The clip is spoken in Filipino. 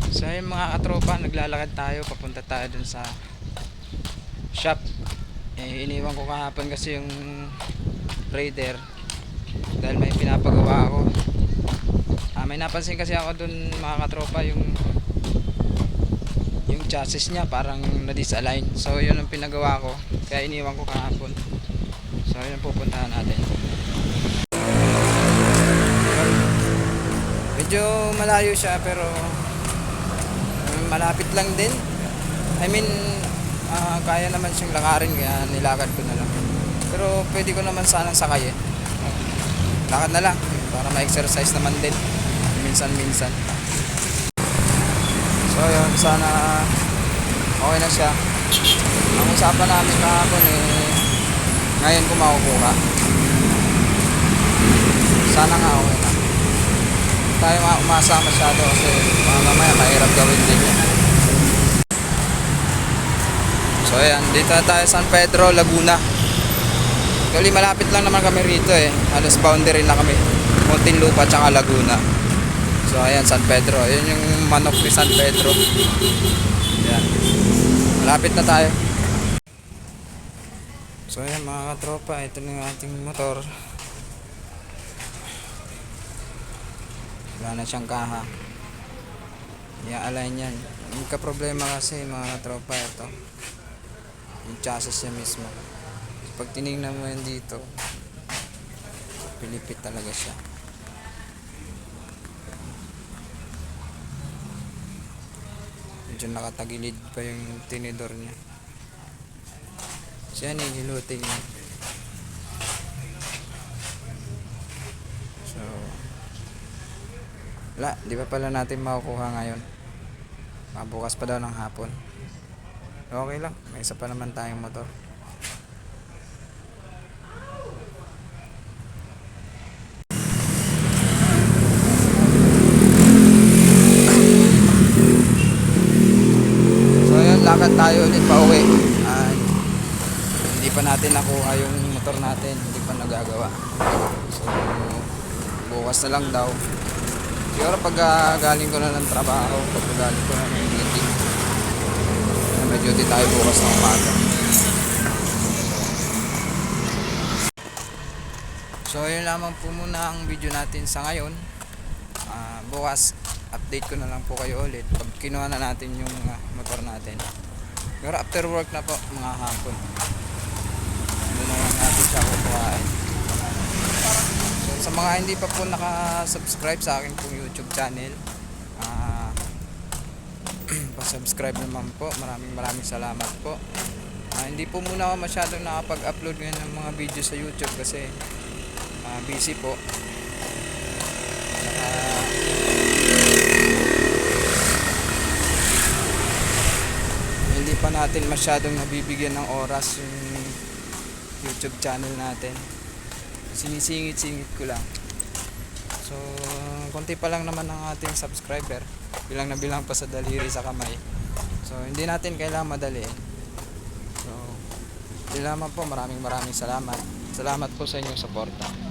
So ayun mga katropa, naglalakad tayo, papunta tayo dun sa shop. Iniwan ko kahapon kasi yung Raider dahil may pinapagawa ako. May napansin kasi ako dun mga katropa, yung chassis niya parang na-disalign. So yun ang pinagawa ko, kaya iniwan ko kahapon. So yun ang pupuntahan natin. Medyo malayo siya pero malapit lang din. I mean, kaya naman siyang lakarin kaya nilakad ko na lang. Pero pwede ko naman sanang sakayin. Lakad na lang para ma-exercise naman din minsan-minsan. So yun, sana okay na siya. Ang usapan namin kahapon ngayon ko makukuha. Sana nga okay na. Tayo umasa masyado kasi mamaya mahirap gawin din yan. So ayan, dito na tayo San Pedro, Laguna. Actually malapit lang naman kami rito halos boundary na kami, Muntinlupa tsaka Laguna. So ayan, San Pedro, yun yung manok ni San Pedro. Ayan, malapit na tayo. So ayan mga katropa, ito na yung ating motor. Wala na siyang kaha, i-align yan. Yung problema kasi mga tropa, ito yung chassis niya mismo. Pag tinignan mo yan dito, pilipit talaga siya. Medyo nakatagilid pa yung tinidor niya. Siya hihilutin niya. So wala, di pa pala natin makukuha ngayon. Bukas pa daw ng hapon. Okay lang, may isa pa naman tayong motor. So yun, lakad tayo ulit pa uwi. Hindi pa natin nakuha yung motor natin, hindi pa nagagawa. So bukas na lang daw. Siguro pag galing ko na ng trabaho, pag galing ko na ng meeting, may duty tayo bukas ng umaga. So yun lamang po muna ang video natin sa ngayon. Bukas update ko na lang po kayo ulit pag kinuha na natin yung motor natin. Pero after work na po, mga hapon, doon na lang natin siya kukuhain. So sa mga hindi pa po nakasubscribe sa akin pong YouTube channel, pa-subscribe naman po. Maraming salamat po. Hindi po muna ako masyadong nakapag-upload ngayon ng mga video sa YouTube kasi busy po. Hindi pa natin masyadong nabibigyan ng oras yung YouTube channel natin. Sinisingit-singit ko lang. So konti pa lang naman ang ating subscriber, bilang na bilang pa sa daliri sa kamay. So hindi natin kailangan madaliin. So hindi lamang po, maraming salamat po sa inyong suporta.